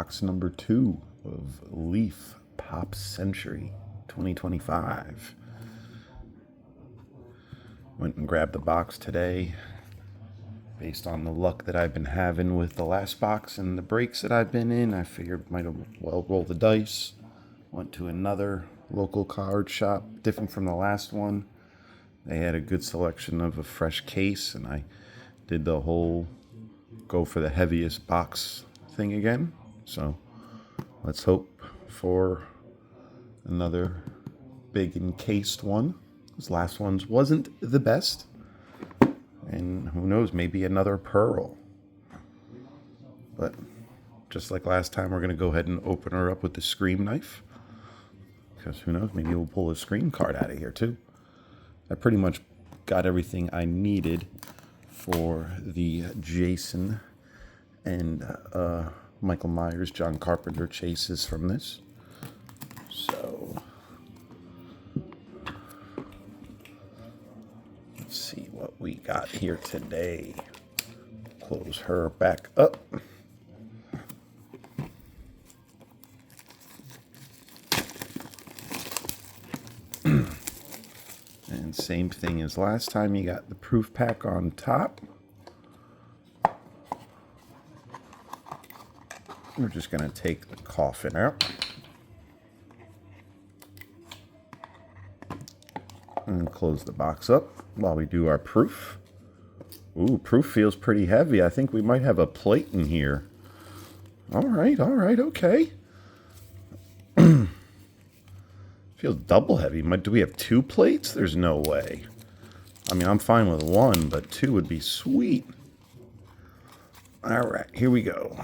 box number 2 of Leaf Pop Century 2025. Went and grabbed the box today based on the luck that I've been having with the last box and the breaks that I've been in. I figured might as well roll the dice. Went to another local card shop, different from the last one. They had a good selection of a fresh case, and I did the whole go for the heaviest box thing again. So let's hope for another big encased one. This last one's wasn't the best. And who knows, maybe another pearl. But just like last time, we're going to go ahead and open her up with the Scream knife. Because who knows, maybe we'll pull a Scream card out of here too. I pretty much got everything I needed for the Jason and Michael Myers, John Carpenter chases from this. So let's see what we got here today. Close her back up. And same thing as last time, you got the proof pack on top. We're just going to take the coffin out. And close the box up while we do our proof. Ooh, proof feels pretty heavy. I think we might have a plate in here. All right, okay. Feels double heavy. Do we have 2 plates? There's no way. I mean, I'm fine with 1, but 2 would be sweet. All right, here we go.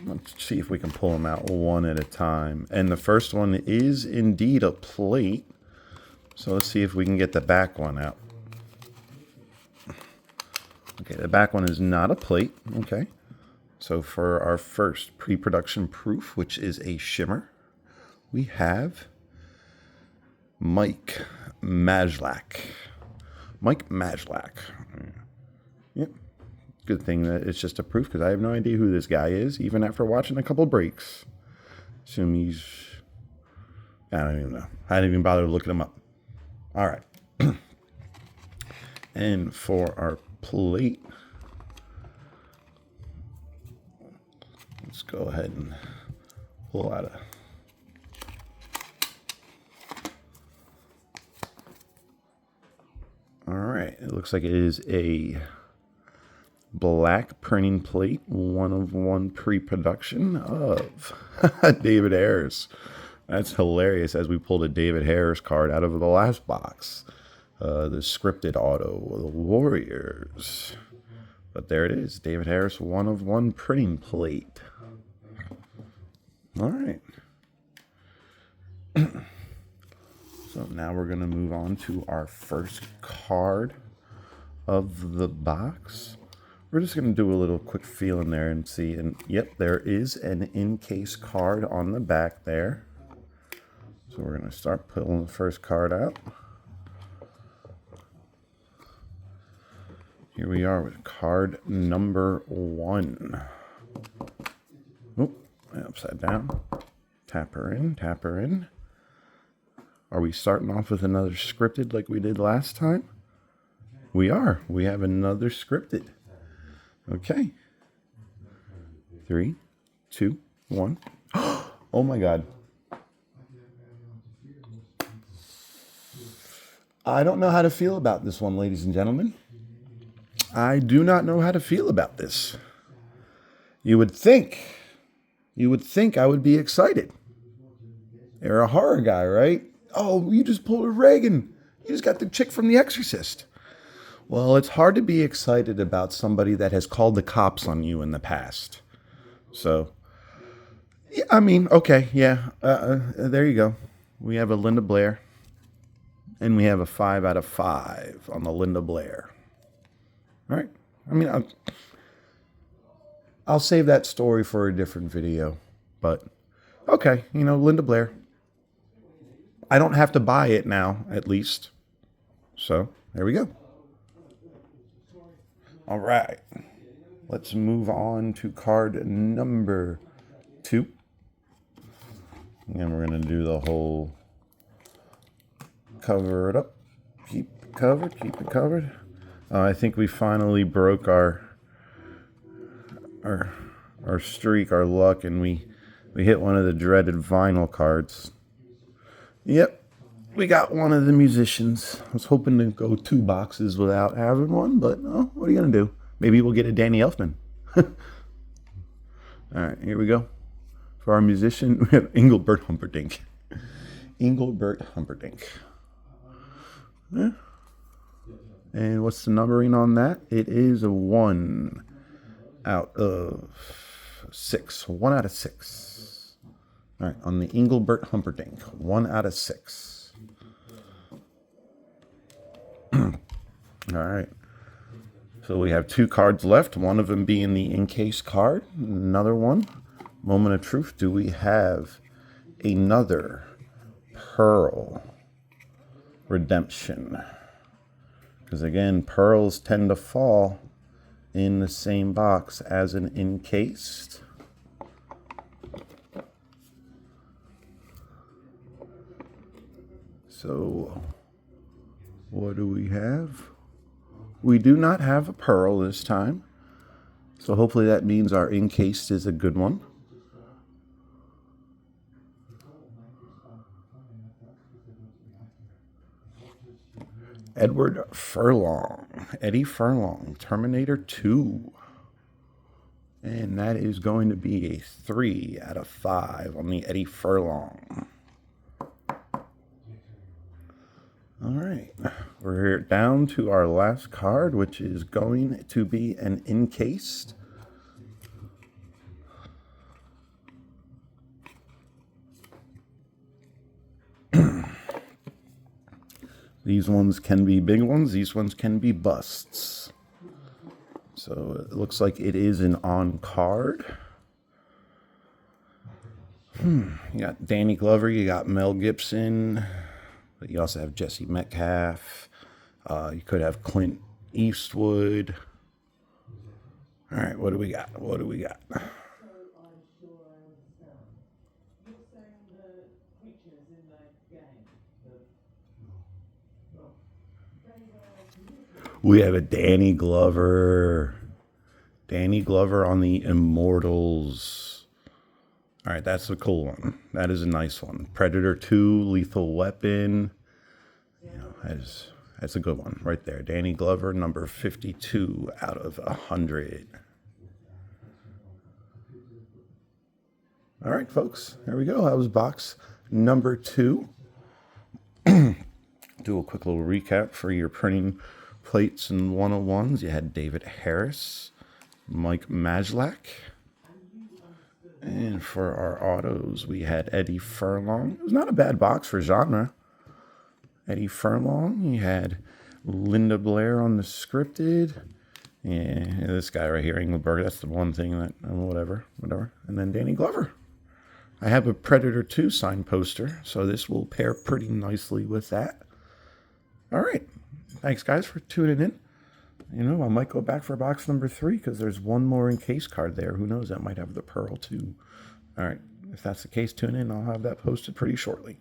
Let's see if we can pull them out one at a time. And the first one is indeed a plate. So let's see if we can get the back one out. Okay, the back one is not a plate. Okay. So for our first pre-production proof, which is a shimmer, we have Mike Majlak. Mike Majlak. Yep. Good thing that it's just a proof, because I have no idea who this guy is, even after watching a couple breaks. Assume he's... I don't even know. I didn't even bother looking him up. All right. And for our plate, let's go ahead and pull out a... All right. It looks like it is a black printing plate, 1 of 1 pre-production of David Harris. That's hilarious, as we pulled a David Harris card out of the last box. The scripted auto, the Warriors. But there it is, David Harris, 1 of 1 printing plate. All right. So now we're going to move on to our first card of the box. We're just going to do a little quick feel in there and see. And yep, there is an in-case card on the back there. So we're going to start pulling the first card out. Here we are with card number 1. Oop, upside down. Tap her in, tap her in. Are we starting off with another scripted like we did last time? We are. We have another scripted. Okay. 3, 2, 1. Oh my God. I don't know how to feel about this one, ladies and gentlemen. I do not know how to feel about this. You would think I would be excited. You're a horror guy, right? Oh, you just pulled a Reagan. You just got the chick from The Exorcist. Well, it's hard to be excited about somebody that has called the cops on you in the past. So, yeah, I mean, okay, yeah, there you go. We have a Linda Blair, and we have a 5 out of 5 on the Linda Blair. All right. I mean, I'll save that story for a different video, but okay, Linda Blair. I don't have to buy it now, at least. So, there we go. All right. Let's move on to card number 2. And we're going to do the whole cover it up. Keep it covered, keep it covered. I think we finally broke our streak, our luck, and we hit one of the dreaded vinyl cards. Yep, we got one of the musicians. I was hoping to go 2 boxes without having one, but oh, what are you going to do? Maybe we'll get a Danny Elfman. All right, here we go. For our musician, we have Engelbert Humperdinck. Engelbert Humperdinck. Yeah. And what's the numbering on that? It is a 1 out of 6. 1 out of 6. All right, on the Engelbert Humperdinck, 1 out of 6. All right. So we have 2 cards left, one of them being the in-case card. Another one, Moment of Truth. Do we have another Pearl Redemption? Because again, pearls tend to fall in the same box as an encased. So, what do we have? We do not have a pearl this time. So hopefully that means our encased is a good one. Edward Furlong. Eddie Furlong. Terminator 2. And that is going to be a 3 out of 5 on the Eddie Furlong. All right, we're down to our last card, which is going to be an encased. These ones can be big ones. These ones can be busts. So it looks like it is an on card. You got Danny Glover. You got Mel Gibson. But you also have Jesse Metcalf. You could have Clint Eastwood. All right, what do we got? What do we got? We have a Danny Glover. Danny Glover on the Immortals. All right, that's a cool one. That is a nice one. Predator 2, Lethal Weapon. You know, that's a good one right there. Danny Glover, number 52 out of 100. All right, folks, there we go. That was box number 2. Do a quick little recap for your printing plates and 101s. You had David Harris, Mike Majlak. And for our autos, we had Eddie Furlong. It was not a bad box for genre. Eddie Furlong. You had Linda Blair on the scripted. Yeah, this guy right here, Engelbert. That's the one thing that, whatever. And then Danny Glover. I have a Predator 2 signed poster, so this will pair pretty nicely with that. All right. Thanks, guys, for tuning in. You know, I might go back for box number 3 because there's one more encased card there. Who knows? That might have the Pearl too. All right. If that's the case, tune in. I'll have that posted pretty shortly.